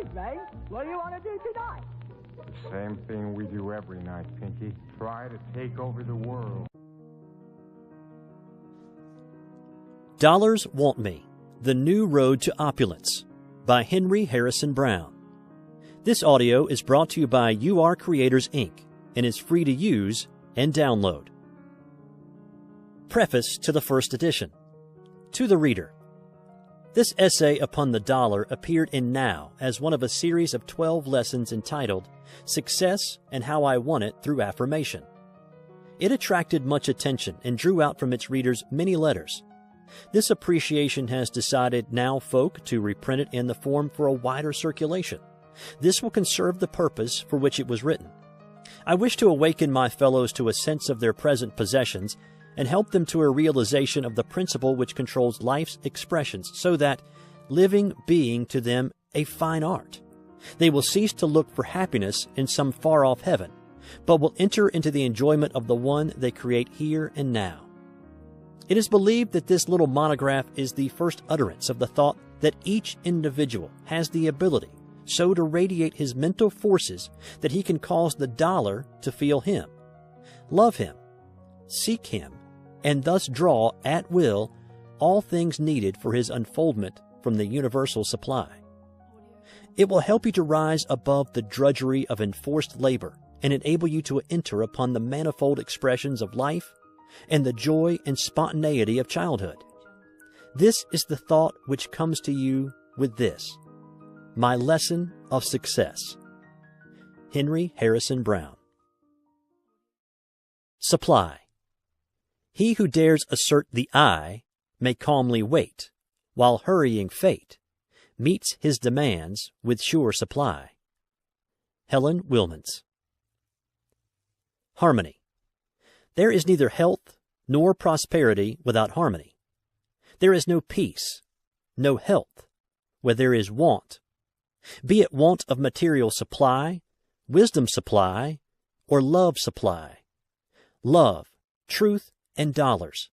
is, Ray. What do you want to do tonight? Same thing we do every night, Pinky. Try to take over the world. Dollars Want Me, The New Road to Opulence by Henry Harrison Brown. This audio is brought to you by UR Creators, Inc. and is free to use and download. Preface to the first edition. To the reader. This essay upon the dollar appeared in Now as one of a series of 12 lessons entitled Success and How I Won It Through Affirmation. It attracted much attention and drew out from its readers many letters. This appreciation has decided Now Folk to reprint it in the form for a wider circulation. This will conserve the purpose for which it was written. I wish to awaken my fellows to a sense of their present possessions and help them to a realization of the principle which controls life's expressions so that living being to them a fine art. They will cease to look for happiness in some far-off heaven, but will enter into the enjoyment of the one they create here and now. It is believed that this little monograph is the first utterance of the thought that each individual has the ability so to radiate his mental forces that he can cause the dollar to feel him, love him, seek him, and thus draw, at will, all things needed for his unfoldment from the universal supply. It will help you to rise above the drudgery of enforced labor and enable you to enter upon the manifold expressions of life and the joy and spontaneity of childhood. This is the thought which comes to you with this, My Lesson of Success. Henry Harrison Brown. Supply. He who dares assert the I may calmly wait, while hurrying fate meets his demands with sure supply. Helen Wilmans. Harmony. There is neither health nor prosperity without harmony. There is no peace, no health, where there is want, be it want of material supply, wisdom supply, or love supply. Love, truth, and dollars.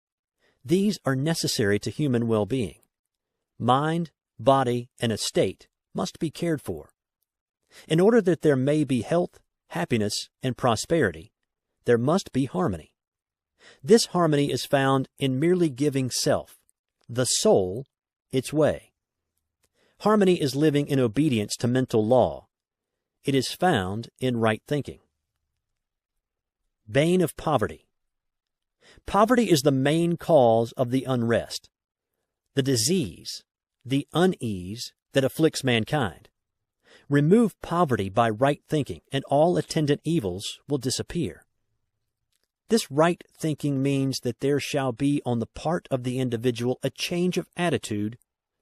These are necessary to human well-being. Mind, body, and estate must be cared for. In order that there may be health, happiness, and prosperity, there must be harmony. This harmony is found in merely giving self, the soul, its way. Harmony is living in obedience to mental law. It is found in right thinking. Bane of poverty. Poverty is the main cause of the unrest, the disease, the unease that afflicts mankind. Remove poverty by right thinking, and all attendant evils will disappear. This right thinking means that there shall be on the part of the individual a change of attitude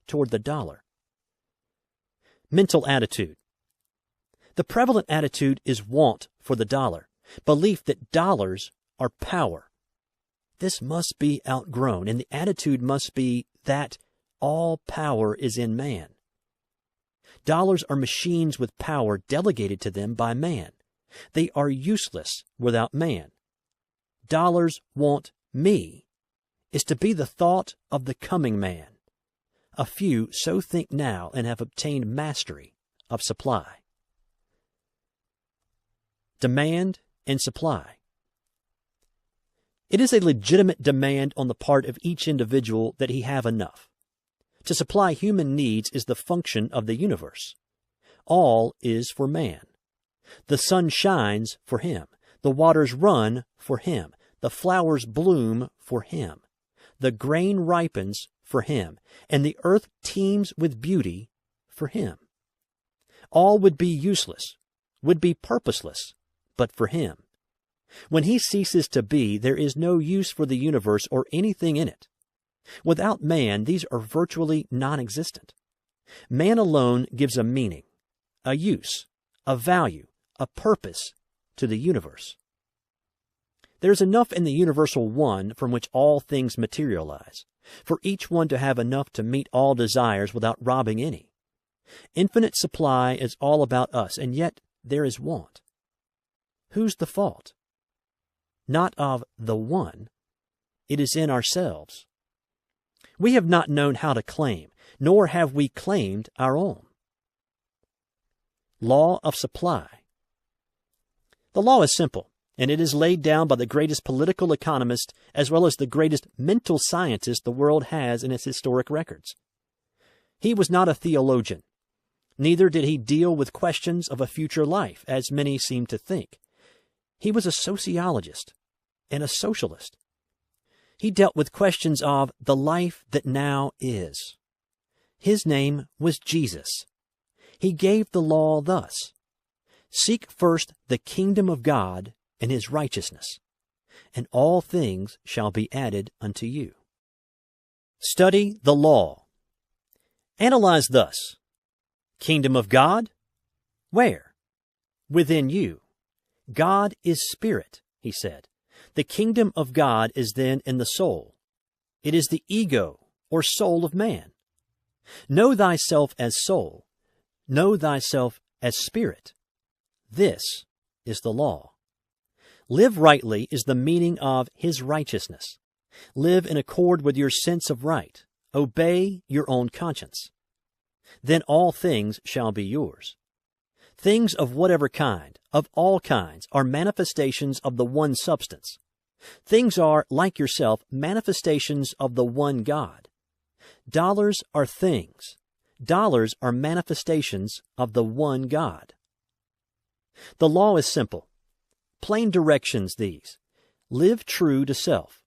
toward the dollar. Mental attitude. The prevalent attitude is want for the dollar, belief that dollars are power. This must be outgrown, and the attitude must be that all power is in man. Dollars are machines with power delegated to them by man. They are useless without man. Dollars want me is to be the thought of the coming man. A few so think now and have obtained mastery of supply. Demand and supply. It is a legitimate demand on the part of each individual that he have enough. To supply human needs is the function of the universe. All is for man. The sun shines for him. The waters run for him. The flowers bloom for him. The grain ripens for him. And the earth teems with beauty for him. All would be useless, would be purposeless, but for him. When he ceases to be, there is no use for the universe or anything in it. Without man, these are virtually non-existent. Man alone gives a meaning, a use, a value, a purpose to the universe. There is enough in the universal one from which all things materialize, for each one to have enough to meet all desires without robbing any. Infinite supply is all about us, and yet there is want. Whose the fault? Not of the one. It is in ourselves. We have not known how to claim, nor have we claimed our own. Law of supply. The law is simple, and it is laid down by the greatest political economist as well as the greatest mental scientist the world has in its historic records. He was not a theologian. Neither did he deal with questions of a future life, as many seem to think. He was a sociologist and a socialist. He dealt with questions of the life that now is. His name was Jesus. He gave the law thus: seek first the kingdom of God and his righteousness, and all things shall be added unto you. Study the law. Analyze thus: kingdom of God? Where? Within you. God is spirit, he said. The kingdom of God is then in the soul. It is the ego or soul of man. Know thyself as soul. Know thyself as spirit. This is the law. Live rightly is the meaning of his righteousness. Live in accord with your sense of right. Obey your own conscience. Then all things shall be yours. Things of whatever kind, of all kinds, are manifestations of the one substance. Things are, like yourself, manifestations of the one God. Dollars are things. Dollars are manifestations of the one God. The law is simple. Plain directions these. Live true to self.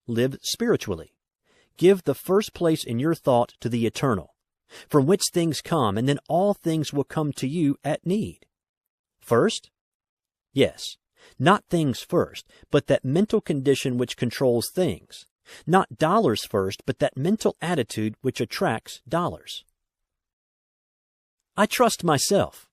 Live spiritually. Give the first place in your thought to the eternal, from which things come, and then all things will come to you at need. First? Yes, not things first, but that mental condition which controls things. Not dollars first, but that mental attitude which attracts dollars. I trust myself.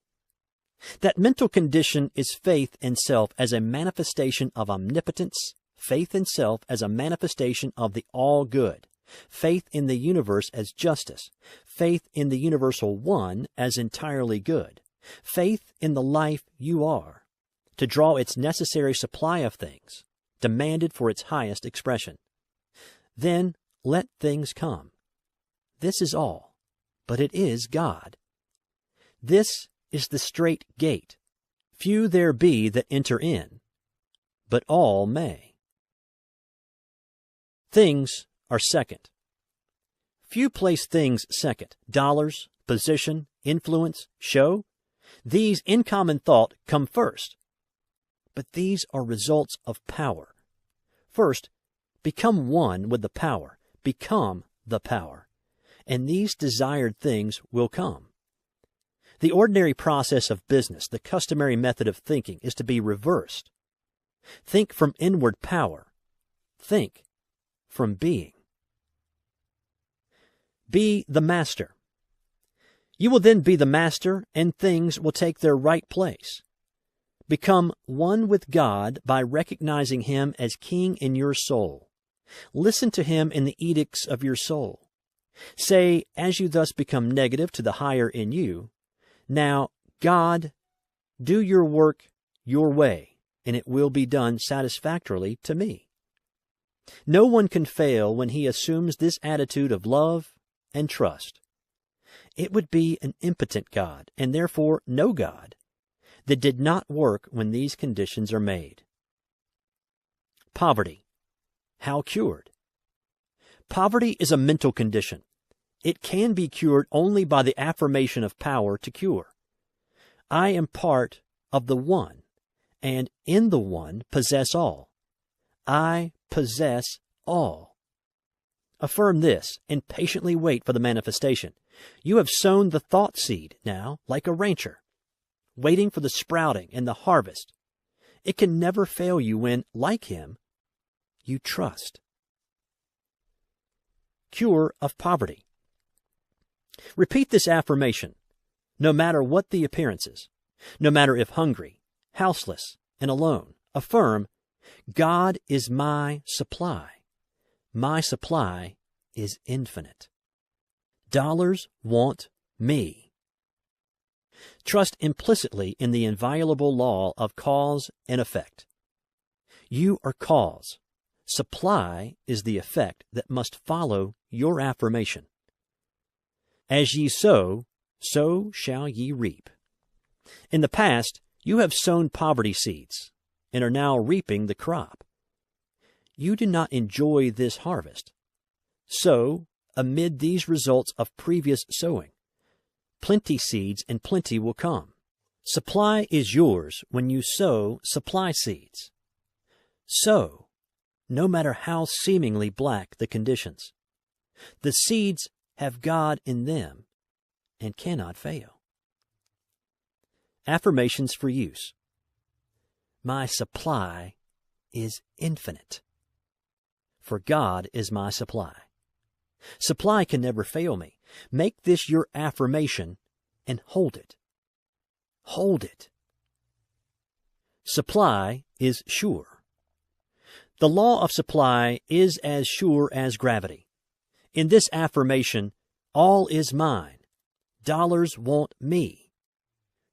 That mental condition is faith in self as a manifestation of omnipotence, faith in self as a manifestation of the all-good, faith in the universe as justice, faith in the universal one as entirely good, faith in the life you are, to draw its necessary supply of things, demanded for its highest expression. Then let things come. This is all, but it is God. This is the strait gate. Few there be that enter in, but all may. Things are second. Few place things second. Dollars, position, influence, show. These in common thought come first. But these are results of power. First, become one with the power. Become the power. And these desired things will come. The ordinary process of business, the customary method of thinking, is to be reversed. Think from inward power. Think from being. Be the master. You will then be the master, and things will take their right place. Become one with God by recognizing him as king in your soul. Listen to him in the edicts of your soul. Say, as you thus become negative to the higher in you, now, God, do your work your way, and it will be done satisfactorily to me. No one can fail when he assumes this attitude of love and trust. It would be an impotent God, and therefore no God, that did not work when these conditions are made. Poverty. How cured? Poverty is a mental condition. It can be cured only by the affirmation of power to cure. I am part of the one, and in the one possess all. I possess all. Affirm this, and patiently wait for the manifestation. You have sown the thought seed now, like a rancher, waiting for the sprouting and the harvest. It can never fail you when, like him, you trust. Cure of poverty. Repeat this affirmation, no matter what the appearances, no matter if hungry, houseless, and alone. Affirm, God is my supply. My supply is infinite. Dollars want me. Trust implicitly in the inviolable law of cause and effect. You are cause. Supply is the effect that must follow your affirmation. As ye sow, so shall ye reap. In the past, you have sown poverty seeds and are now reaping the crop. You do not enjoy this harvest. So, amid these results of previous sowing, plenty seeds and plenty will come. Supply is yours when you sow supply seeds. Sow, no matter how seemingly black the conditions. The seeds have God in them and cannot fail. Affirmations for use. My supply is infinite, for God is my supply. Supply can never fail me. Make this your affirmation and hold it. Hold it. Supply is sure. The law of supply is as sure as gravity. In this affirmation, all is mine. Dollars want me.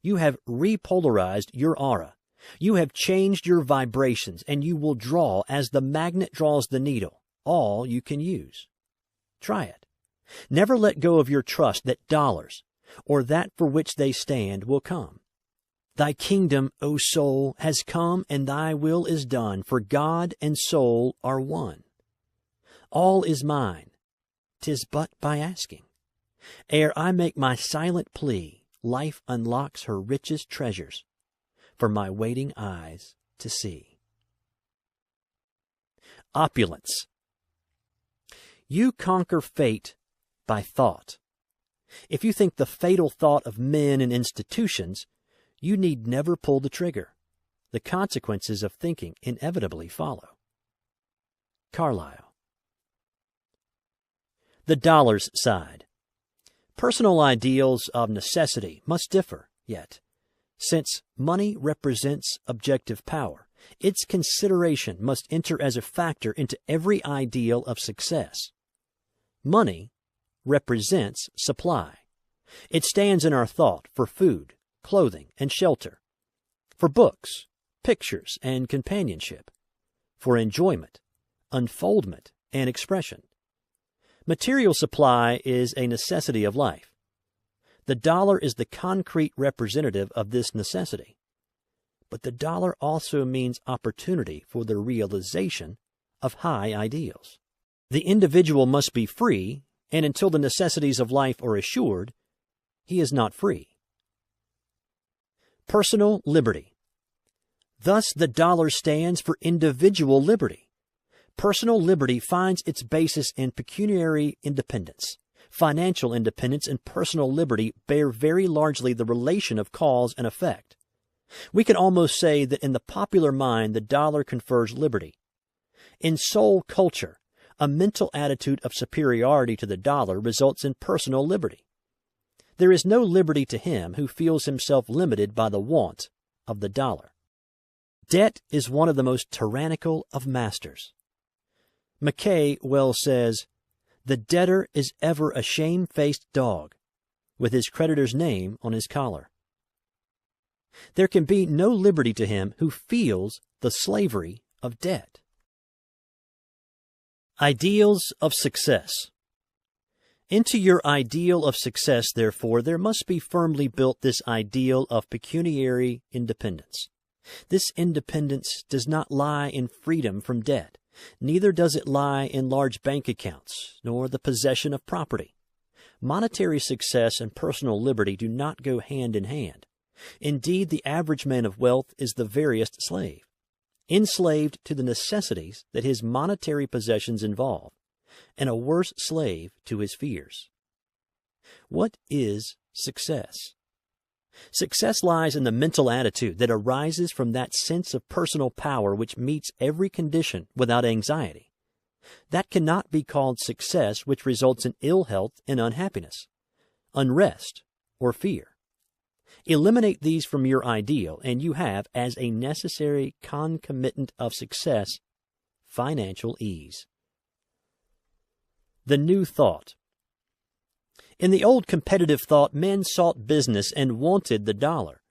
You have repolarized your aura. You have changed your vibrations, and you will draw as the magnet draws the needle, all you can use. Try it. Never let go of your trust that dollars, or that for which they stand, will come. Thy kingdom, O soul, has come, and thy will is done, for God and soul are one. All is mine, 'tis but by asking. Ere I make my silent plea, life unlocks her richest treasures for my waiting eyes to see. Opulence. You conquer fate by thought. If you think the fatal thought of men and institutions, you need never pull the trigger. The consequences of thinking inevitably follow. Carlyle. The dollar's side. Personal ideals of necessity must differ, yet, since money represents objective power, its consideration must enter as a factor into every ideal of success. Money represents supply. It stands in our thought for food, clothing, and shelter, for books, pictures, and companionship, for enjoyment, unfoldment, and expression. Material supply is a necessity of life. The dollar is the concrete representative of this necessity. But the dollar also means opportunity for the realization of high ideals. The individual must be free, and until the necessities of life are assured, he is not free. Personal liberty. Thus the dollar stands for individual liberty. Personal liberty finds its basis in pecuniary independence. Financial independence and personal liberty bear very largely the relation of cause and effect. We can almost say that in the popular mind the dollar confers liberty. In soul culture, a mental attitude of superiority to the dollar results in personal liberty. There is no liberty to him who feels himself limited by the want of the dollar. Debt is one of the most tyrannical of masters. Mackay well says, "The debtor is ever a shame-faced dog, with his creditor's name on his collar." There can be no liberty to him who feels the slavery of debt. Ideals of success. Into your ideal of success, therefore, there must be firmly built this ideal of pecuniary independence. This independence does not lie in freedom from debt. Neither does it lie in large bank accounts, nor the possession of property. Monetary success and personal liberty do not go hand in hand. Indeed, the average man of wealth is the veriest slave, enslaved to the necessities that his monetary possessions involve, and a worse slave to his fears. What is success? Success lies in the mental attitude that arises from that sense of personal power which meets every condition without anxiety. That cannot be called success which results in ill health and unhappiness, unrest, or fear. Eliminate these from your ideal, and you have, as a necessary concomitant of success, financial ease. The new thought. In the old competitive thought, men sought business and wanted the dollar.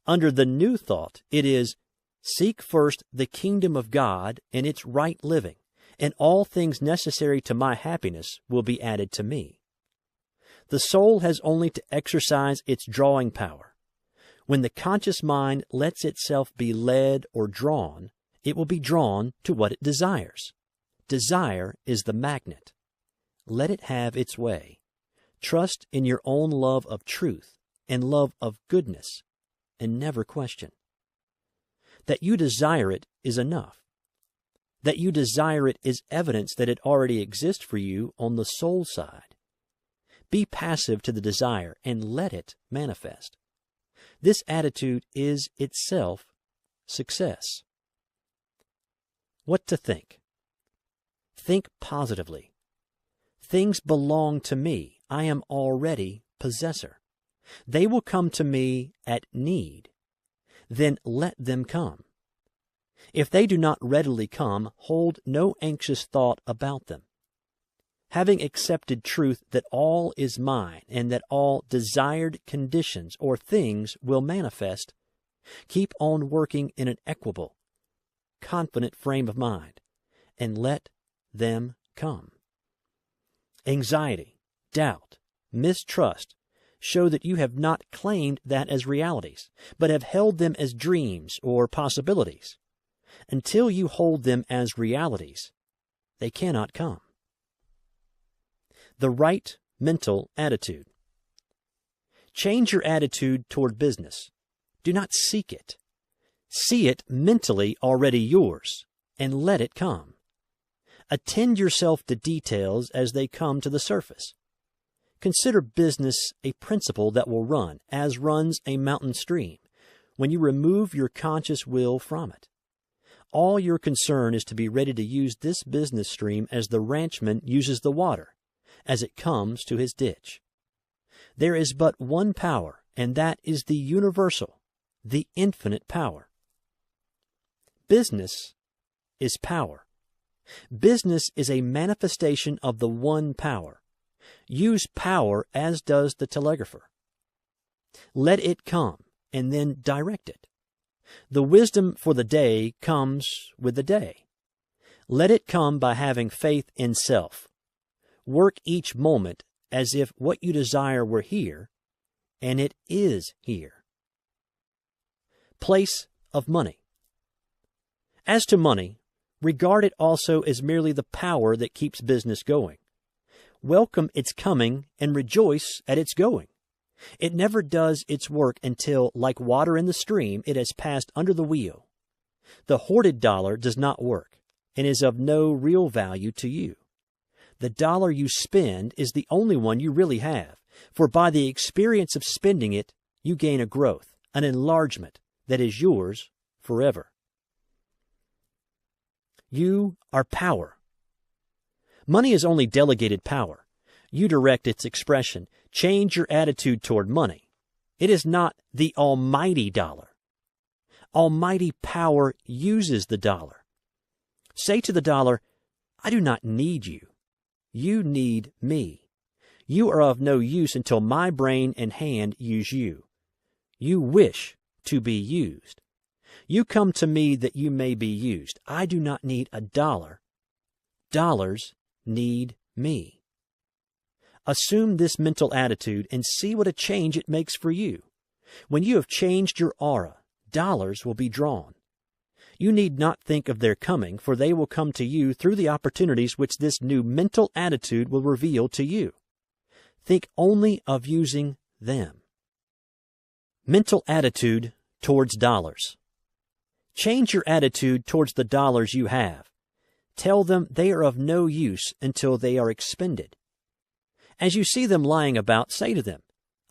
Under the new thought, it is, seek first the kingdom of God and its right living, and all things necessary to my happiness will be added to me. The soul has only to exercise its drawing power. When the conscious mind lets itself be led or drawn, it will be drawn to what it desires. Desire is the magnet. Let it have its way. Trust in your own love of truth and love of goodness, and never question. That you desire it is enough. That you desire it is evidence that it already exists for you on the soul side. Be passive to the desire and let it manifest. This attitude is itself success. What to think? Think positively. Things belong to me. I am already possessor. They will come to me at need. Then let them come. If they do not readily come, hold no anxious thought about them. Having accepted truth that all is mine and that all desired conditions or things will manifest, keep on working in an equable, confident frame of mind, and let them come. Anxiety, doubt, mistrust show that you have not claimed that as realities, but have held them as dreams or possibilities. Until you hold them as realities, they cannot come. The right mental attitude. Change your attitude toward business. Do not seek it. See it mentally already yours, and let it come. Attend yourself to details as they come to the surface. Consider business a principle that will run, as runs a mountain stream, when you remove your conscious will from it. All your concern is to be ready to use this business stream as the ranchman uses the water, as it comes to his ditch. There is but one power, and that is the universal, the infinite power. Business is power. Business is a manifestation of the one power. Use power as does the telegrapher. Let it come, and then direct it. The wisdom for the day comes with the day. Let it come by having faith in self. Work each moment as if what you desire were here, and it is here. Place of money. As to money, regard it also as merely the power that keeps business going. Welcome its coming and rejoice at its going. It never does its work until, like water in the stream, it has passed under the wheel. The hoarded dollar does not work and is of no real value to you. The dollar you spend is the only one you really have, for by the experience of spending it, you gain a growth, an enlargement that is yours forever. You are power. Money is only delegated power. You direct its expression. Change your attitude toward money. It is not the almighty dollar. Almighty power uses the dollar. Say to the dollar, I do not need you. You need me. You are of no use until my brain and hand use you. You wish to be used. You come to me that you may be used. I do not need a dollar. Dollars need me. Assume this mental attitude and see what a change it makes for you. When you have changed your aura, dollars will be drawn. You need not think of their coming, for they will come to you through the opportunities which this new mental attitude will reveal to you. Think only of using them. Mental attitude towards dollars. Change your attitude towards the dollars you have. Tell them they are of no use until they are expended. As you see them lying about, say to them,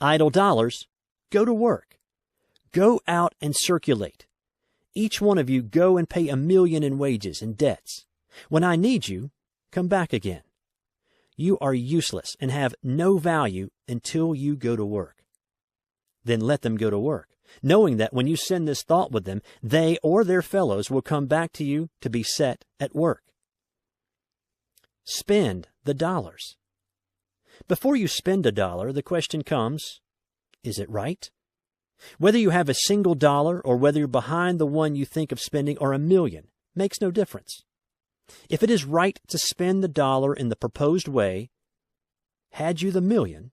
idle dollars, go to work. Go out and circulate. Each one of you go and pay 1,000,000 in wages and debts. When I need you, come back again. You are useless and have no value until you go to work. Then let them go to work, knowing that when you send this thought with them, they or their fellows will come back to you to be set at work. Spend the dollars. Before you spend a dollar, the question comes, is it right? Whether you have a single dollar or whether you're behind the one you think of spending or 1,000,000 makes no difference. If it is right to spend the dollar in the proposed way, had you the 1,000,000,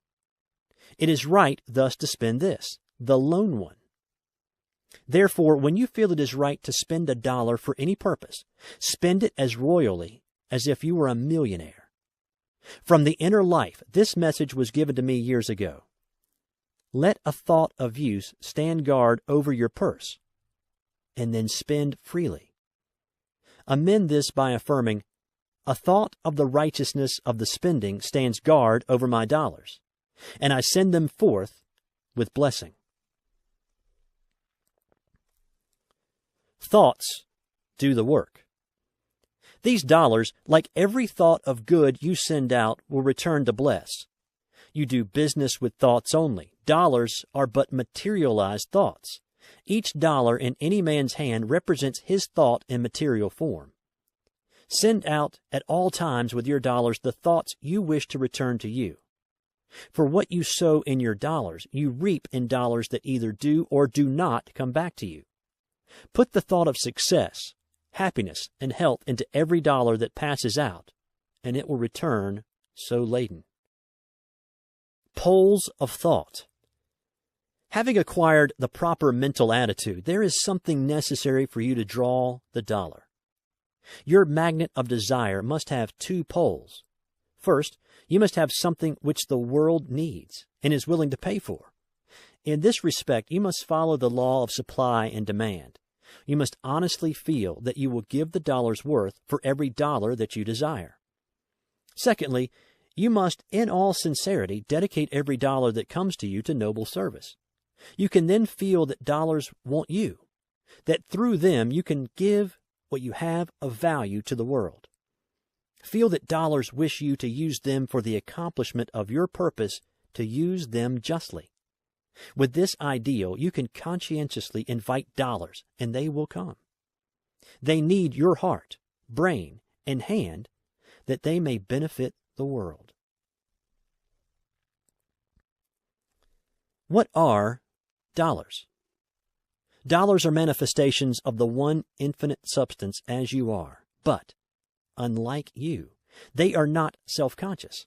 it is right thus to spend this, the lone one. Therefore, when you feel it is right to spend $1 for any purpose, spend it as royally as if you were a millionaire. From the Inner Life, this message was given to me years ago. Let a thought of use stand guard over your purse, and then spend freely. Amend this by affirming, a thought of the righteousness of the spending stands guard over my dollars, and I send them forth with blessing. Thoughts do the work. These dollars, like every thought of good you send out, will return to bless. You do business with thoughts only. Dollars are but materialized thoughts. Each dollar in any man's hand represents his thought in material form. Send out at all times with your dollars the thoughts you wish to return to you. For what you sow in your dollars, you reap in dollars that either do or do not come back to you. Put the thought of success, happiness, and health into every dollar that passes out, and it will return so laden. Poles of thought. Having acquired the proper mental attitude, there is something necessary for you to draw the dollar. Your magnet of desire must have two poles. First, you must have something which the world needs and is willing to pay for. In this respect, you must follow the law of supply and demand. You must honestly feel that you will give the dollar's worth for every dollar that you desire. Secondly, you must, in all sincerity, dedicate every dollar that comes to you to noble service. You can then feel that dollars want you, that through them you can give what you have of value to the world. Feel that dollars wish you to use them for the accomplishment of your purpose to use them justly. With this ideal, you can conscientiously invite dollars, and they will come. They need your heart, brain, and hand that they may benefit the world. What are dollars? Dollars are manifestations of the one infinite substance as you are, but, unlike you, they are not self-conscious.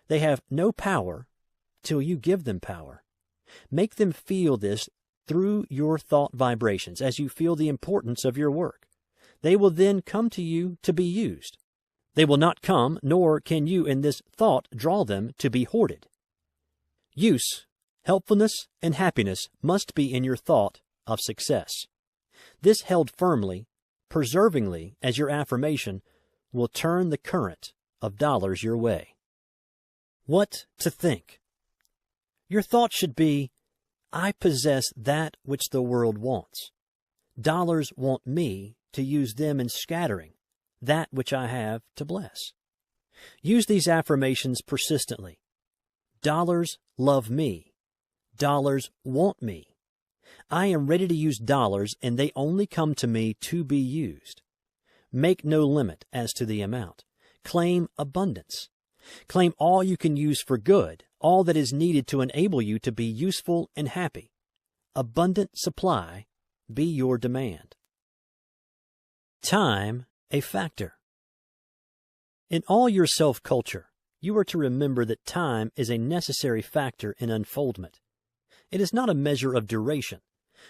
They have no power till you give them power. Make them feel this through your thought vibrations as you feel the importance of your work. They will then come to you to be used. They will not come, nor can you in this thought draw them to be hoarded. Use, helpfulness, and happiness must be in your thought of success. This held firmly, perseveringly as your affirmation will turn the current of dollars your way. What to think? Your thought should be, I possess that which the world wants. Dollars want me to use them in scattering that which I have to bless. Use these affirmations persistently. Dollars love me. Dollars want me. I am ready to use dollars, and they only come to me to be used. Make no limit as to the amount. Claim abundance. Claim all you can use for good, all that is needed to enable you to be useful and happy. Abundant supply be your demand. Time a factor. In all your self-culture, you are to remember that time is a necessary factor in unfoldment. It is not a measure of duration.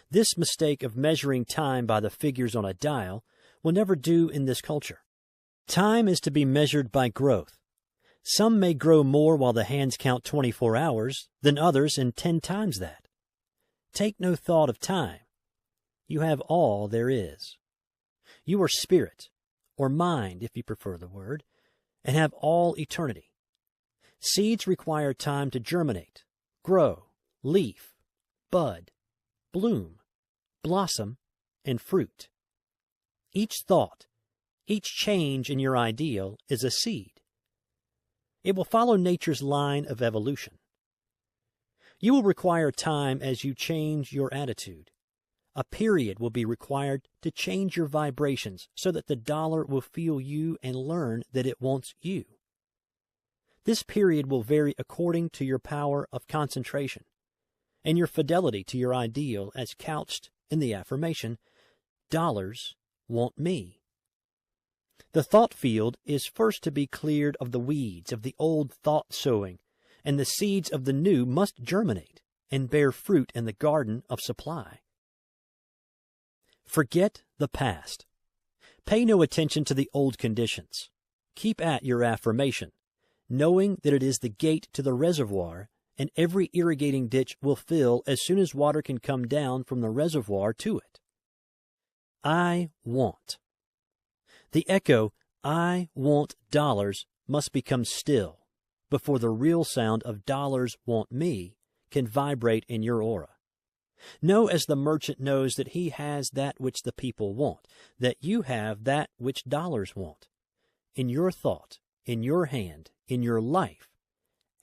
This mistake of measuring time by the figures on a dial will never do in this culture. Time is to be measured by growth. Some may grow more while the hands count 24 hours than others in 10 times that. Take no thought of time. You have all there is. You are spirit, or mind if you prefer the word, and have all eternity. Seeds require time to germinate, grow, leaf, bud, bloom, blossom, and fruit. Each thought, each change in your ideal is a seed. It will follow nature's line of evolution. You will require time as you change your attitude. A period will be required to change your vibrations so that the dollar will feel you and learn that it wants you. This period will vary according to your power of concentration and your fidelity to your ideal as couched in the affirmation, dollars want me. The thought field is first to be cleared of the weeds of the old thought sowing, and the seeds of the new must germinate and bear fruit in the garden of supply. Forget the past. Pay no attention to the old conditions. Keep at your affirmation, knowing that it is the gate to the reservoir, and every irrigating ditch will fill as soon as water can come down from the reservoir to it. I want. The echo, I want dollars, must become still before the real sound of dollars want me can vibrate in your aura. Know as the merchant knows that he has that which the people want, that you have that which dollars want. In your thought, in your hand, in your life,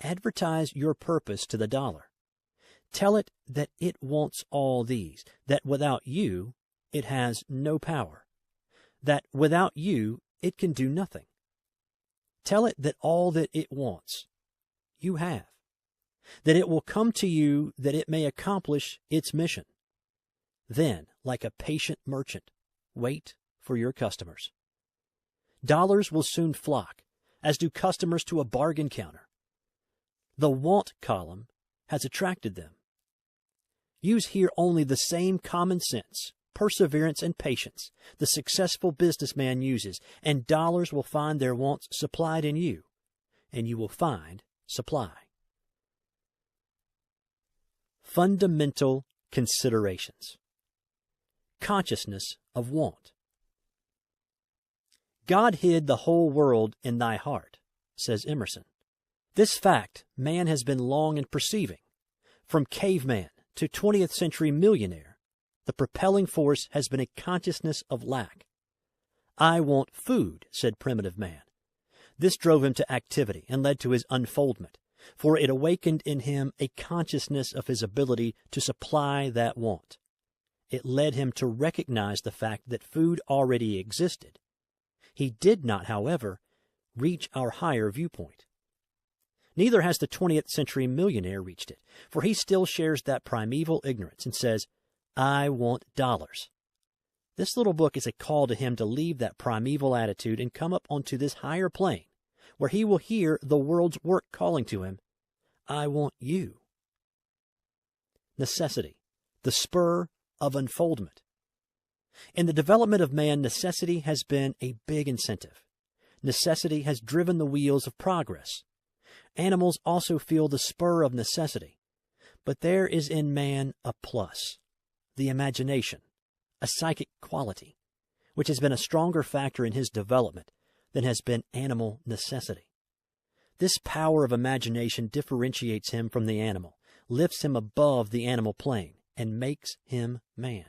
advertise your purpose to the dollar. Tell it that it wants all these, that without you, it has no power, that without you, it can do nothing. Tell it that all that it wants, you have, that it will come to you that it may accomplish its mission. Then, like a patient merchant, wait for your customers. Dollars will soon flock, as do customers to a bargain counter. The want column has attracted them. Use here only the same common sense, perseverance, and patience the successful businessman uses, and dollars will find their wants supplied in you, and you will find supply. Fundamental considerations. Consciousness of want. God hid the whole world in thy heart, says Emerson. This fact man has been long in perceiving. From caveman to 20th century millionaire, the propelling force has been a consciousness of lack. I want food, said primitive man. This drove him to activity and led to his unfoldment, for it awakened in him a consciousness of his ability to supply that want. It led him to recognize the fact that food already existed. He did not, however, reach our higher viewpoint. Neither has the 20th century millionaire reached it, for he still shares that primeval ignorance and says, I want dollars. This little book is a call to him to leave that primeval attitude and come up onto this higher plane, where he will hear the world's work calling to him, I want you. Necessity, the spur of unfoldment. In the development of man, necessity has been a big incentive. Necessity has driven the wheels of progress. Animals also feel the spur of necessity, but there is in man a plus, the imagination, a psychic quality, which has been a stronger factor in his development than has been animal necessity. This power of imagination differentiates him from the animal, lifts him above the animal plane, and makes him man.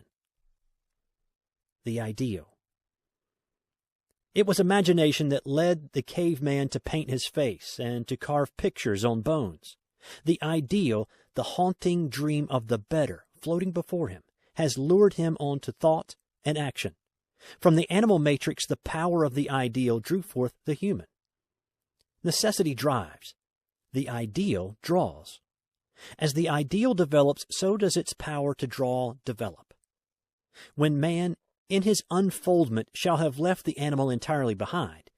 The ideal. It was imagination that led the caveman to paint his face and to carve pictures on bones. The ideal, the haunting dream of the better floating before him, has lured him on to thought and action. From the animal matrix, the power of the ideal drew forth the human. Necessity drives. The ideal draws. As the ideal develops, so does its power to draw develop. When man, in his unfoldment, shall have left the animal entirely behind,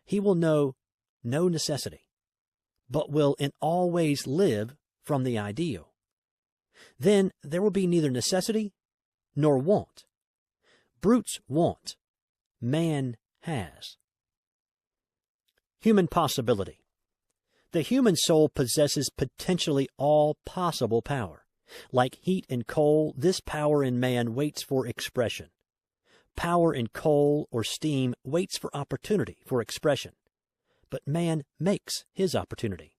he will know no necessity, but will in all ways live from the ideal. Then there will be neither necessity nor want. Brutes want. Man has. Human possibility. The human soul possesses potentially all possible power. Like heat and coal, this power in man waits for expression. Power in coal or steam waits for opportunity for expression, but man makes his opportunity.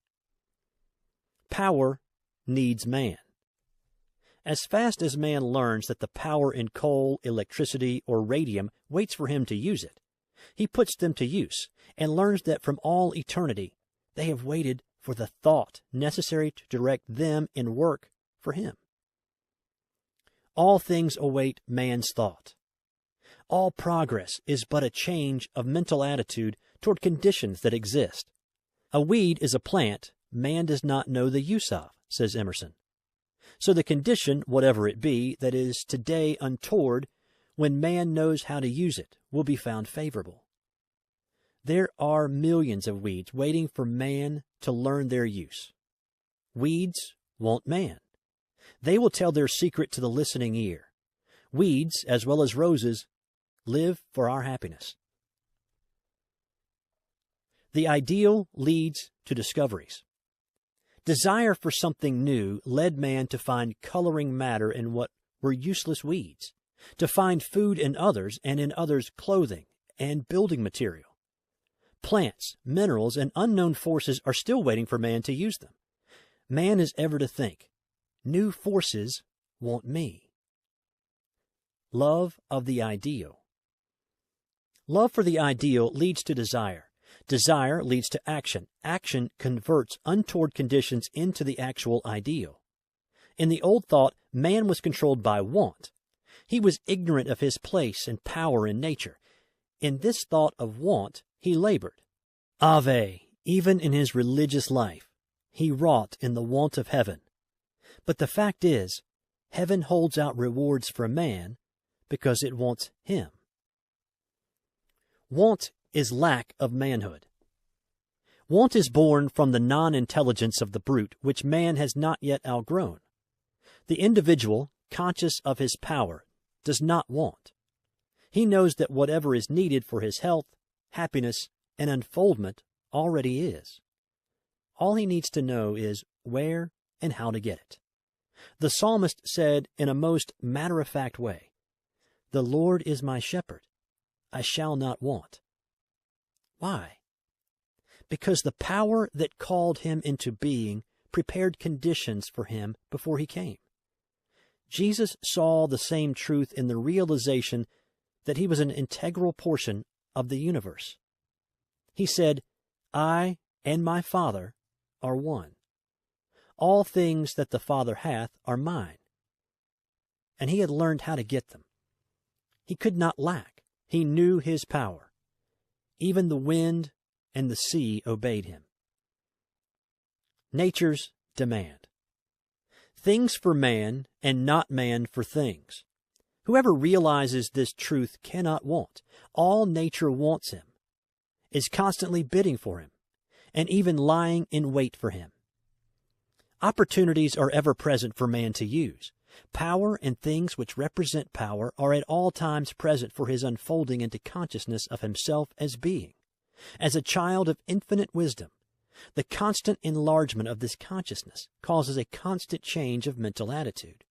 Power needs man. As fast as man learns that the power in coal, electricity, or radium waits for him to use it, he puts them to use and learns that from all eternity they have waited for the thought necessary to direct them in work for him. All things await man's thought. All progress is but a change of mental attitude toward conditions that exist. A weed is a plant man does not know the use of, says Emerson. So the condition, whatever it be, that is today untoward, when man knows how to use it, will be found favorable. There are millions of weeds waiting for man to learn their use. Weeds want man. They will tell their secret to the listening ear. Weeds, as well as roses, live for our happiness. The ideal leads to discoveries. Desire for something new led man to find coloring matter in what were useless weeds, to find food in others and in others clothing and building material. Plants, minerals, and unknown forces are still waiting for man to use them. Man is ever to think, new forces want me. Love of the ideal. Love for the ideal leads to desire. Desire leads to action. Action converts untoward conditions into the actual ideal. In the old thought, man was controlled by want. He was ignorant of his place and power in nature. In this thought of want, he labored. Ave, even in his religious life, he wrought in the want of heaven. But the fact is, heaven holds out rewards for man because it wants him. Want is lack of manhood. Want is born from the non-intelligence of the brute, which man has not yet outgrown. The individual, conscious of his power, does not want. He knows that whatever is needed for his health, happiness, and unfoldment already is. All he needs to know is where and how to get it. The psalmist said in a most matter-of-fact way, "The Lord is my shepherd, I shall not want." Why? Because the power that called him into being prepared conditions for him before he came. Jesus saw the same truth in the realization that he was an integral portion of the universe. He said, "I and my Father are one. All things that the Father hath are mine." And he had learned how to get them. He could not lack. He knew his power. Even the wind and the sea obeyed him. Nature's demand. Things for man and not man for things. Whoever realizes this truth cannot want. All nature wants him, is constantly bidding for him, and even lying in wait for him. Opportunities are ever present for man to use. Power and things which represent power are at all times present for his unfolding into consciousness of himself as being. As a child of infinite wisdom, the constant enlargement of this consciousness causes a constant change of mental attitude,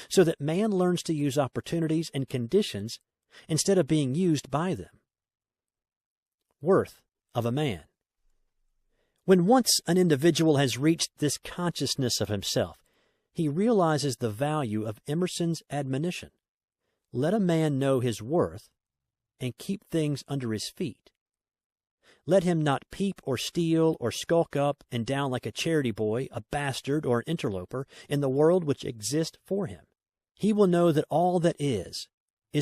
so that man learns to use opportunities and conditions instead of being used by them. Worth of a man. When once an individual has reached this consciousness of himself, he realizes the value of Emerson's admonition. Let a man know his worth and keep things under his feet. Let him not peep or steal or skulk up and down like a charity boy, a bastard, or an interloper in the world which exists for him. He will know that all that is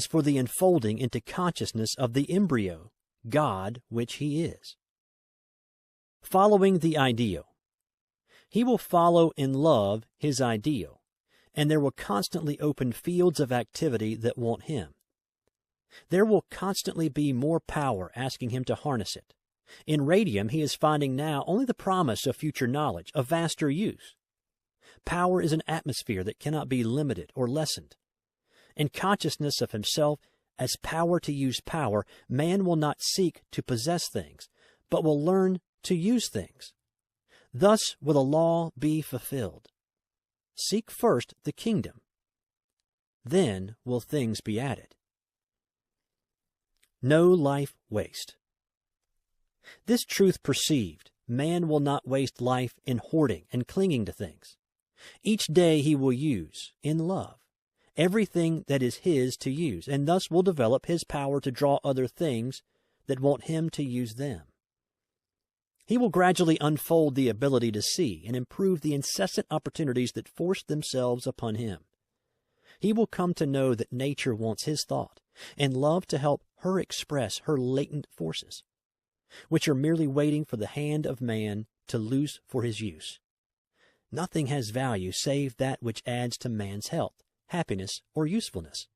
for the unfolding into consciousness of the embryo, God, which he is. Following the ideal. He will follow in love his ideal, and there will constantly open fields of activity that want him. There will constantly be more power asking him to harness it. In radium, he is finding now only the promise of future knowledge, of vaster use. Power is an atmosphere that cannot be limited or lessened. In consciousness of himself as power to use power, man will not seek to possess things, but will learn to use things. Thus will a law be fulfilled. Seek first the kingdom. Then will things be added. No life waste. This truth perceived, man will not waste life in hoarding and clinging to things. Each day he will use, in love, everything that is his to use, and thus will develop his power to draw other things that want him to use them. He will gradually unfold the ability to see and improve the incessant opportunities that force themselves upon him. He will come to know that nature wants his thought, and love to help her express her latent forces, which are merely waiting for the hand of man to loose for his use. Nothing has value save that which adds to man's health, happiness, or usefulness.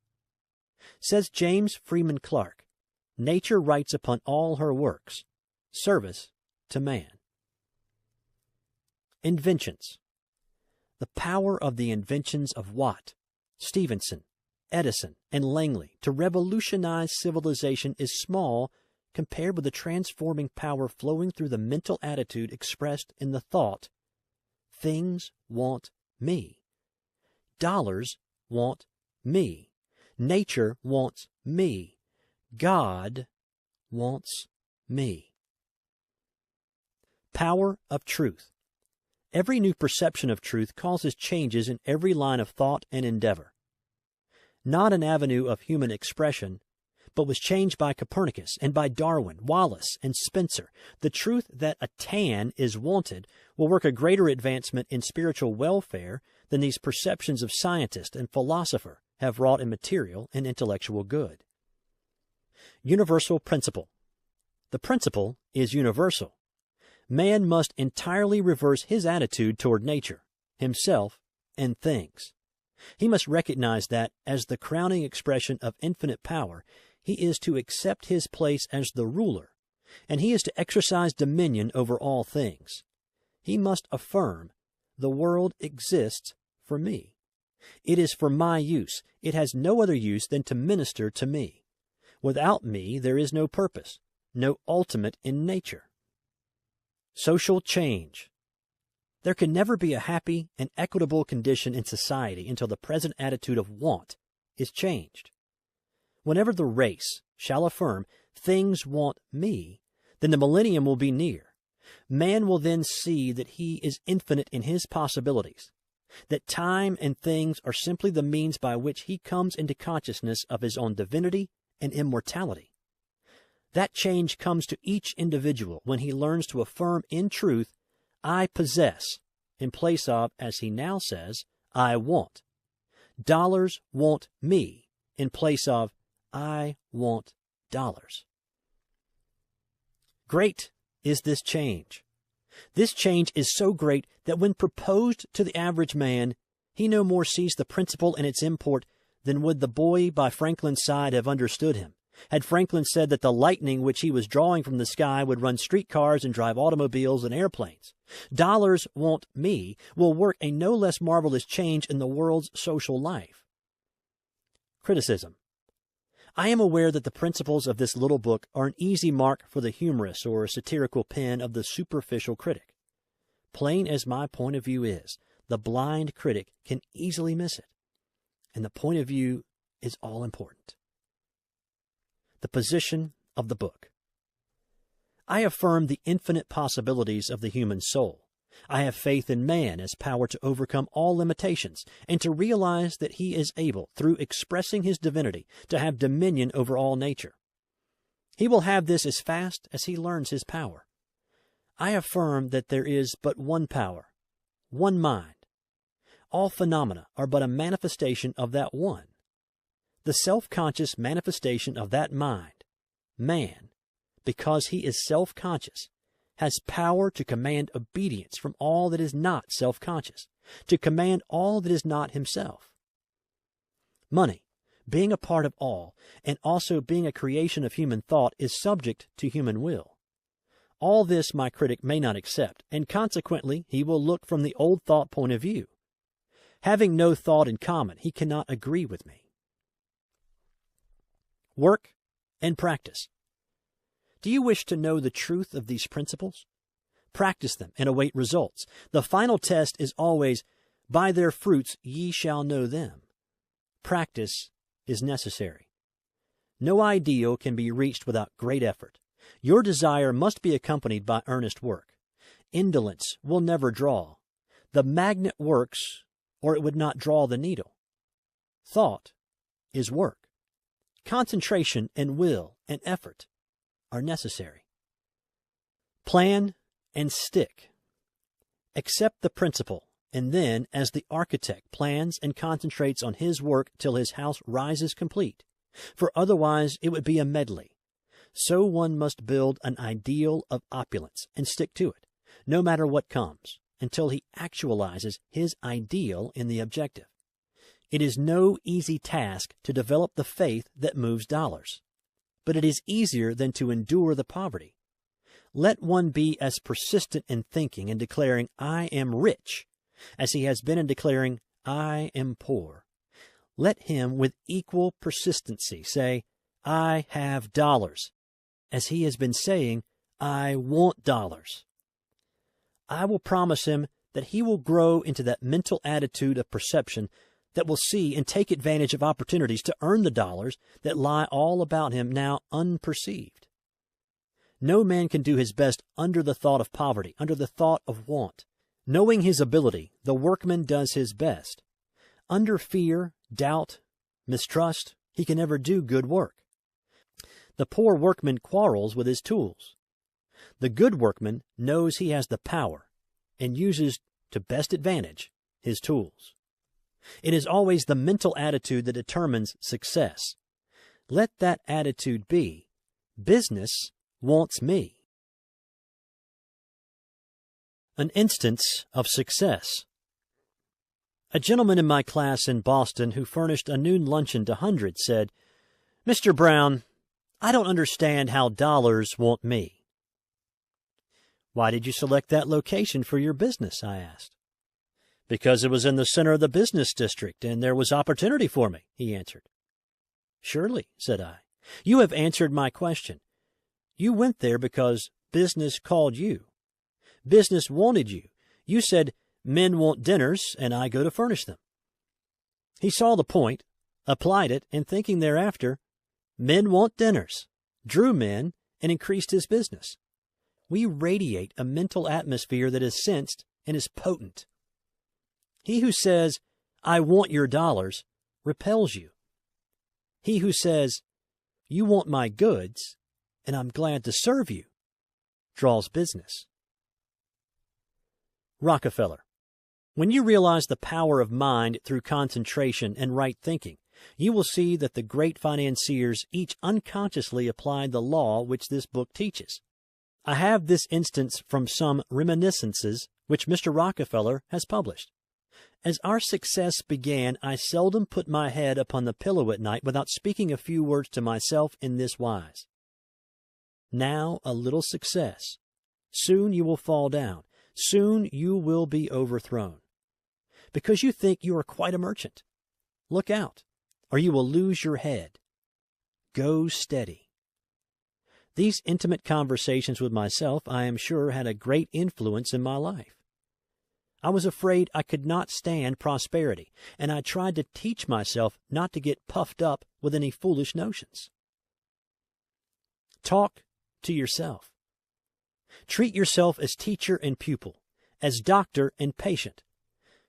Says James Freeman Clarke, nature writes upon all her works, service to man. Inventions. The power of the inventions of Watt, Stephenson, Edison and Langley to revolutionize civilization is small compared with the transforming power flowing through the mental attitude expressed in the thought, things want me. Dollars want me. Nature wants me. God wants me. Power of truth. Every new perception of truth causes changes in every line of thought and endeavor. Not an avenue of human expression, but was changed by Copernicus and by Darwin, Wallace, and Spencer. The truth that a tan is wanted will work a greater advancement in spiritual welfare than these perceptions of scientist and philosopher have wrought in material and intellectual good. Universal principle. The principle is universal. Man must entirely reverse his attitude toward nature, himself, and things. He must recognize that, as the crowning expression of infinite power, he is to accept his place as the ruler, and he is to exercise dominion over all things. He must affirm, the world exists for me. It is for my use. It has no other use than to minister to me. Without me, there is no purpose, no ultimate in nature. Social change. There can never be a happy and equitable condition in society until the present attitude of want is changed. Whenever the race shall affirm, things want me, then the millennium will be near. Man will then see that he is infinite in his possibilities, that time and things are simply the means by which he comes into consciousness of his own divinity and immortality. That change comes to each individual when he learns to affirm in truth, I possess, in place of, as he now says, I want. Dollars want me, in place of, I want dollars. Great is this change. This change is so great that when proposed to the average man, he no more sees the principle and its import than would the boy by Franklin's side have understood him, had Franklin said that the lightning which he was drawing from the sky would run streetcars and drive automobiles and airplanes. Dollars want me will work a no less marvelous change in the world's social life. Criticism. I am aware that the principles of this little book are an easy mark for the humorous or satirical pen of the superficial critic. Plain as my point of view is, the blind critic can easily miss it, and the point of view is all important. The position of the book. I affirm the infinite possibilities of the human soul. I have faith in man as power to overcome all limitations and to realize that he is able, through expressing his divinity, to have dominion over all nature. He will have this as fast as he learns his power. I affirm that there is but one power, one mind. All phenomena are but a manifestation of that one. The self-conscious manifestation of that mind, man, because he is self-conscious, has power to command obedience from all that is not self-conscious, to command all that is not himself. Money, being a part of all, and also being a creation of human thought, is subject to human will. All this my critic may not accept, and consequently he will look from the old thought point of view. Having no thought in common, he cannot agree with me. Work and practice. Do you wish to know the truth of these principles? Practice them and await results. The final test is always, by their fruits ye shall know them. Practice is necessary. No ideal can be reached without great effort. Your desire must be accompanied by earnest work. Indolence will never draw. The magnet works, or it would not draw the needle. Thought is work. Concentration and will and effort are necessary. Plan and stick. Accept the principle, and then, as the architect plans and concentrates on his work till his house rises complete, for otherwise it would be a medley, so one must build an ideal of opulence and stick to it, no matter what comes, until he actualizes his ideal in the objective. It is no easy task to develop the faith that moves dollars, but it is easier than to endure the poverty. Let one be as persistent in thinking and declaring, I am rich, as he has been in declaring, I am poor. let him with equal persistency say, I have dollars, as he has been saying, I want dollars. I will promise him that he will grow into that mental attitude of perception that will see and take advantage of opportunities to earn the dollars that lie all about him now unperceived. No man can do his best under the thought of poverty, under the thought of want. Knowing his ability, the workman does his best. Under fear, doubt, mistrust, he can never do good work. The poor workman quarrels with his tools. The good workman knows he has the power and uses to best advantage his tools. It is always the mental attitude that determines success. Let that attitude be, business wants me. An instance of success. A gentleman in my class in Boston who furnished a noon luncheon to hundreds said, Mr. Brown, I don't understand how dollars want me. Why did you select that location for your business? I asked. Because it was in the center of the business district and there was opportunity for me, he answered. Surely, said I. You have answered my question. You went there because business called you. Business wanted you. You said, men want dinners, and I go to furnish them. He saw the point, applied it, and thinking thereafter, men want dinners, drew men, and increased his business. We radiate a mental atmosphere that is sensed and is potent. He who says, I want your dollars, repels you. He who says, you want my goods, and I'm glad to serve you, draws business. Rockefeller. When you realize the power of mind through concentration and right thinking, you will see that the great financiers each unconsciously applied the law which this book teaches. I have this instance from some reminiscences which Mr. Rockefeller has published. As our success began, I seldom put my head upon the pillow at night without speaking a few words to myself in this wise. Now a little success. Soon you will fall down. Soon you will be overthrown. Because you think you are quite a merchant. Look out, or you will lose your head. Go steady. These intimate conversations with myself, I am sure, had a great influence in my life. I was afraid I could not stand prosperity, and I tried to teach myself not to get puffed up with any foolish notions. Talk to yourself. Treat yourself as teacher and pupil, as doctor and patient.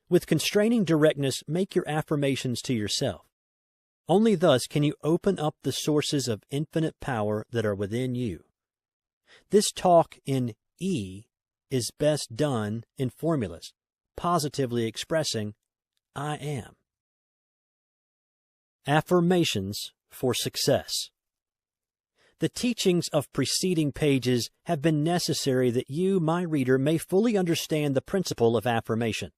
With constraining directness, make your affirmations to yourself. Only thus can you open up the sources of infinite power that are within you. This talk in E is best done in formulas, positively expressing, I am. Affirmations for success. The teachings of preceding pages have been necessary that you, my reader, may fully understand the principle of affirmation.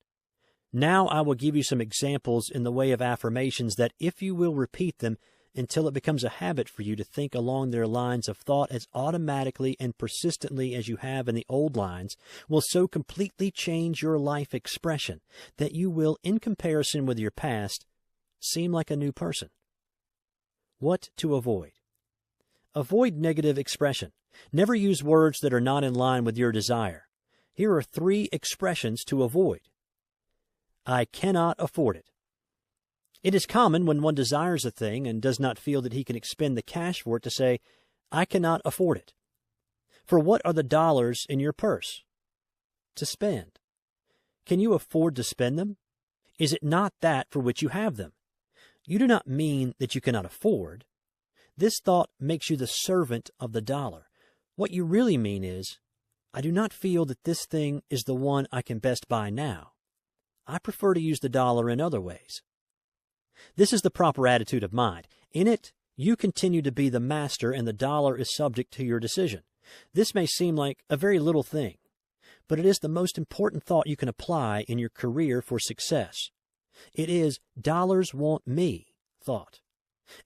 Now I will give you some examples in the way of affirmations that, if you will repeat them until it becomes a habit for you to think along their lines of thought as automatically and persistently as you have in the old lines, will so completely change your life expression that you will, in comparison with your past, seem like a new person. What to avoid? Avoid negative expression. Never use words that are not in line with your desire. Here are 3 expressions to avoid. I cannot afford it. It is common when one desires a thing and does not feel that he can expend the cash for it to say, I cannot afford it. For what are the dollars in your purse? To spend. Can you afford to spend them? Is it not that for which you have them? You do not mean that you cannot afford. This thought makes you the servant of the dollar. What you really mean is, I do not feel that this thing is the one I can best buy now. I prefer to use the dollar in other ways. This is the proper attitude of mind. In it, you continue to be the master and the dollar is subject to your decision. This may seem like a very little thing, but it is the most important thought you can apply in your career for success. It is dollars want me thought,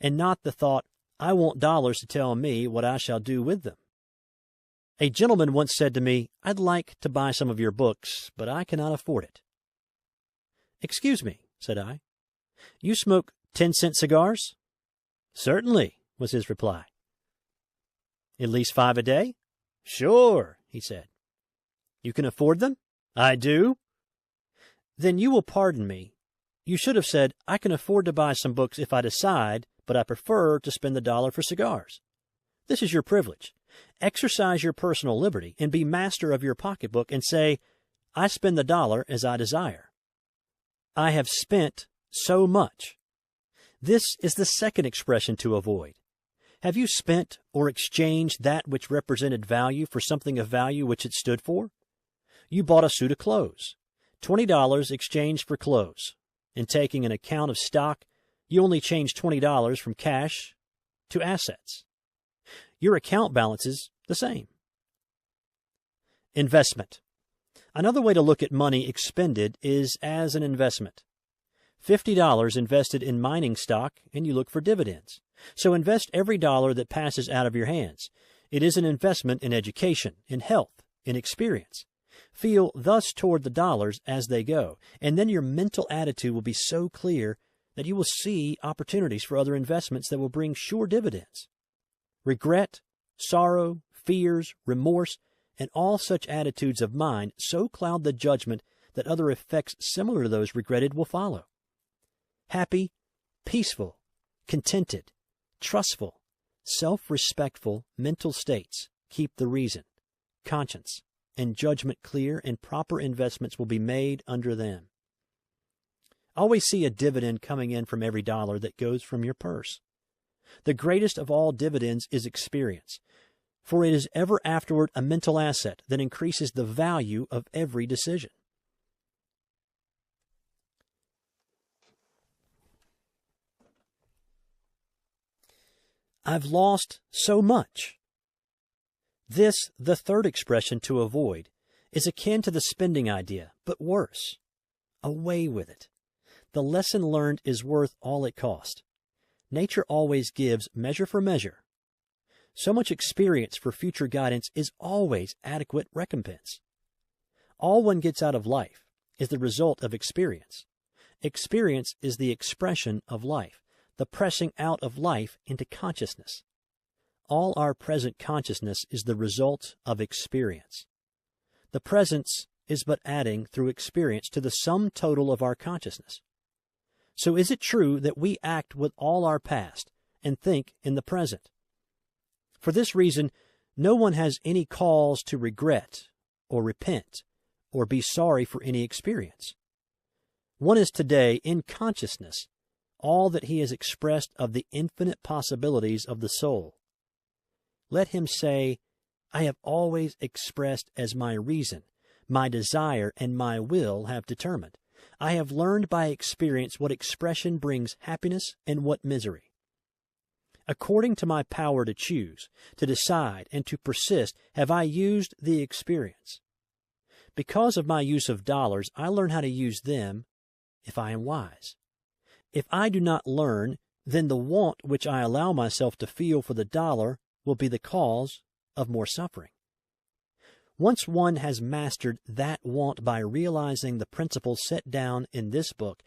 and not the thought, I want dollars to tell me what I shall do with them. A gentleman once said to me, I'd like to buy some of your books, but I cannot afford it. Excuse me, said I. You smoke 10-cent cigars? Certainly, was his reply. At least 5 a day? Sure, he said. You can afford them? I do. Then you will pardon me. You should have said, I can afford to buy some books if I decide, but I prefer to spend the dollar for cigars. This is your privilege. Exercise your personal liberty and be master of your pocketbook and say, I spend the dollar as I desire. I have spent so much. This is the second expression to avoid. Have you spent or exchanged that which represented value for something of value which it stood for? You bought a suit of clothes. $20 exchanged for clothes. In taking an account of stock, you only changed $20 from cash to assets. Your account balance is the same. Investment. Another way to look at money expended is as an investment. $50 invested in mining stock, and you look for dividends. So invest every dollar that passes out of your hands. It is an investment in education, in health, in experience. Feel thus toward the dollars as they go, and then your mental attitude will be so clear that you will see opportunities for other investments that will bring sure dividends. Regret, sorrow, fears, remorse, and all such attitudes of mind so cloud the judgment that other effects similar to those regretted will follow. Happy, peaceful, contented, trustful, self-respectful mental states keep the reason, conscience, and judgment clear, and proper investments will be made under them. Always see a dividend coming in from every dollar that goes from your purse. The greatest of all dividends is experience, for it is ever afterward a mental asset that increases the value of every decision. I've lost so much. This, the third expression to avoid, is akin to the spending idea, but worse. Away with it. The lesson learned is worth all it cost. Nature always gives measure for measure. So much experience for future guidance is always adequate recompense. All one gets out of life is the result of experience. Experience is the expression of life, the pressing out of life into consciousness. All our present consciousness is the result of experience. The presence is but adding through experience to the sum total of our consciousness. So is it true that we act with all our past and think in the present? For this reason, no one has any cause to regret or repent or be sorry for any experience. One is today in consciousness all that he has expressed of the infinite possibilities of the soul. Let him say, I have always expressed as my reason, my desire, and my will have determined. I have learned by experience what expression brings happiness and what misery. According to my power to choose, to decide, and to persist, have I used the experience. Because of my use of dollars, I learn how to use them if I am wise. If I do not learn, then the want which I allow myself to feel for the dollar will be the cause of more suffering. Once one has mastered that want by realizing the principles set down in this book,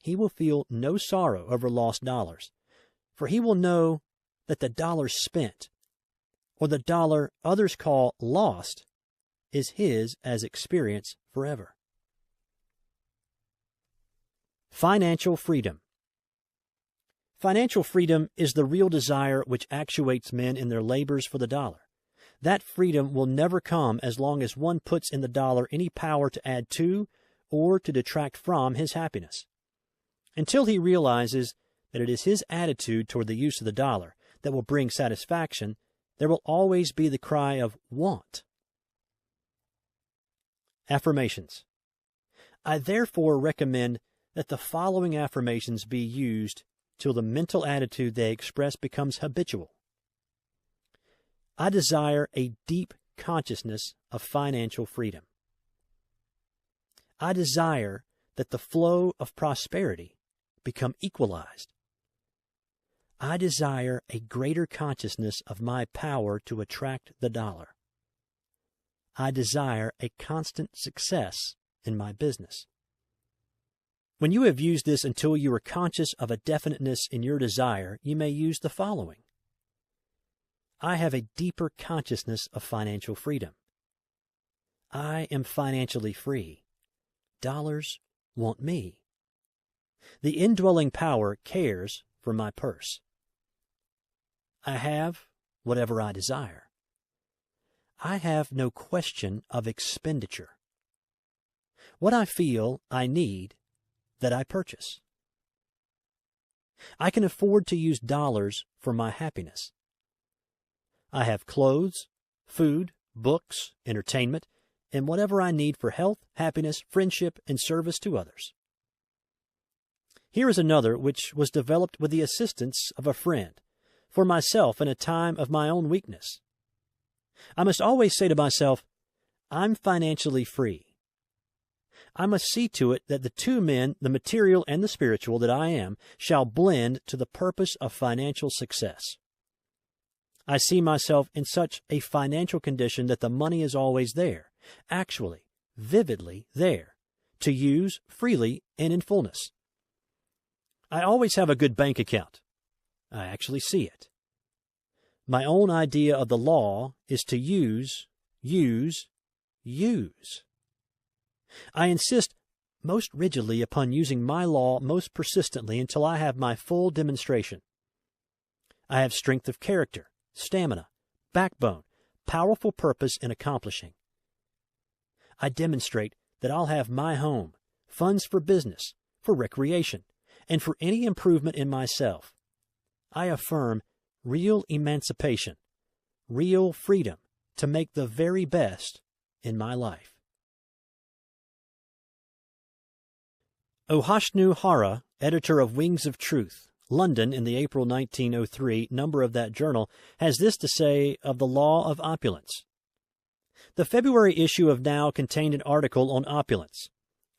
he will feel no sorrow over lost dollars, for he will know that the dollar spent, or the dollar others call lost, is his as experience forever. Financial freedom. Financial freedom is the real desire which actuates men in their labors for the dollar. That freedom will never come as long as one puts in the dollar any power to add to or to detract from his happiness. Until he realizes that it is his attitude toward the use of the dollar that will bring satisfaction, there will always be the cry of want. Affirmations. I therefore recommend that the following affirmations be used till the mental attitude they express becomes habitual. I desire a deep consciousness of financial freedom. I desire that the flow of prosperity become equalized. I desire a greater consciousness of my power to attract the dollar. I desire a constant success in my business. When you have used this until you are conscious of a definiteness in your desire, you may use the following. I have a deeper consciousness of financial freedom. I am financially free. Dollars want me. The indwelling power cares for my purse. I have whatever I desire. I have no question of expenditure. What I feel I need, that I purchase. I can afford to use dollars for my happiness. I have clothes, food, books, entertainment, and whatever I need for health, happiness, friendship, and service to others. Here is another which was developed with the assistance of a friend, for myself in a time of my own weakness. I must always say to myself, I'm financially free. I must see to it that the two men, the material and the spiritual that I am, shall blend to the purpose of financial success. I see myself in such a financial condition that the money is always there, actually, vividly there, to use freely and in fullness. I always have a good bank account. I actually see it. My own idea of the law is to use. I insist most rigidly upon using my law most persistently until I have my full demonstration. I have strength of character, stamina, backbone, powerful purpose in accomplishing. I demonstrate that I'll have my home, funds for business, for recreation, and for any improvement in myself. I affirm real emancipation, real freedom to make the very best in my life. Ohashnu Hara, editor of Wings of Truth, London in the April 1903 number of that journal, has this to say of the law of opulence. The February issue of Now contained an article on opulence.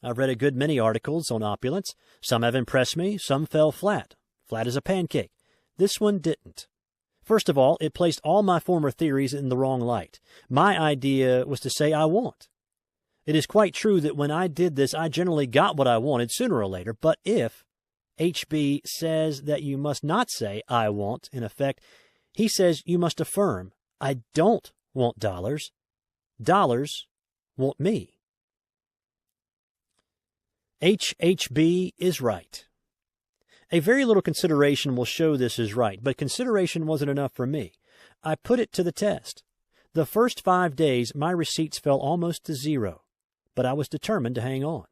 I've read a good many articles on opulence. Some have impressed me, some fell flat as a pancake. This one didn't. First of all, it placed all my former theories in the wrong light. My idea was to say I want. It is quite true that when I did this, I generally got what I wanted sooner or later, but if H.B. says that you must not say I want, in effect, he says you must affirm I don't want dollars. Dollars want me. H.B. is right. A very little consideration will show this is right, but consideration wasn't enough for me. I put it to the test. The first 5 days, my receipts fell almost to zero, but I was determined to hang on.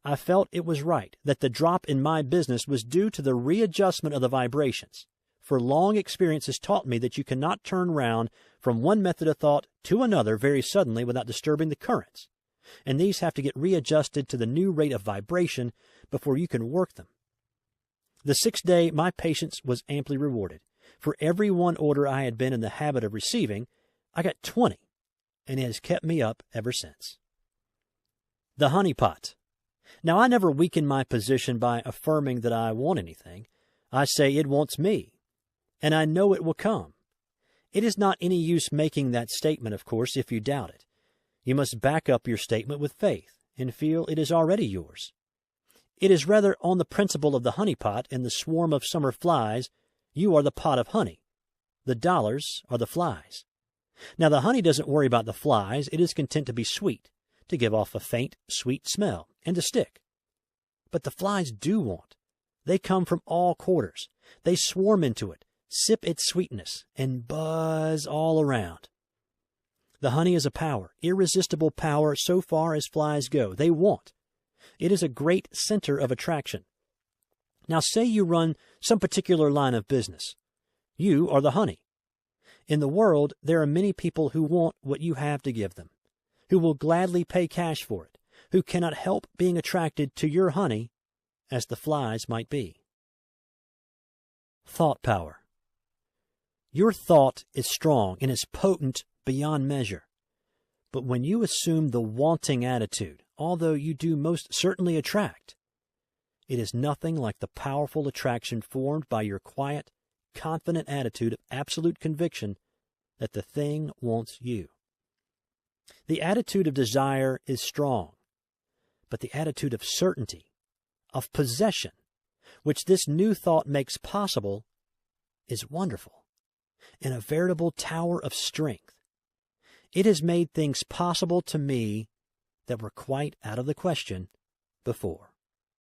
I felt it was right, that the drop in my business was due to the readjustment of the vibrations. For long experience has taught me that you cannot turn round from one method of thought to another very suddenly without disturbing the currents, and these have to get readjusted to the new rate of vibration before you can work them. The 6th day, my patience was amply rewarded. For every one order I had been in the habit of receiving, I got 20, and it has kept me up ever since. The honey pot. Now, I never weaken my position by affirming that I want anything. I say it wants me, and I know it will come. It is not any use making that statement, of course, if you doubt it. You must back up your statement with faith and feel it is already yours. It is rather on the principle of the honey pot and the swarm of summer flies. You are the pot of honey. The dollars are the flies. Now, the honey doesn't worry about the flies. It is content to be sweet, to give off a faint, sweet smell, and to stick. But the flies do want. They come from all quarters. They swarm into it, sip its sweetness, and buzz all around. The honey is a power, irresistible power so far as flies go. They want. It is a great center of attraction. Now, say you run some particular line of business. You are the honey. In the world, there are many people who want what you have to give them, who will gladly pay cash for it, who cannot help being attracted to your honey as the flies might be. Thought power. Your thought is strong and is potent beyond measure. But when you assume the wanting attitude, although you do most certainly attract, it is nothing like the powerful attraction formed by your quiet, confident attitude of absolute conviction that the thing wants you. The attitude of desire is strong, but the attitude of certainty, of possession, which this new thought makes possible, is wonderful, and a veritable tower of strength. It has made things possible to me that were quite out of the question before.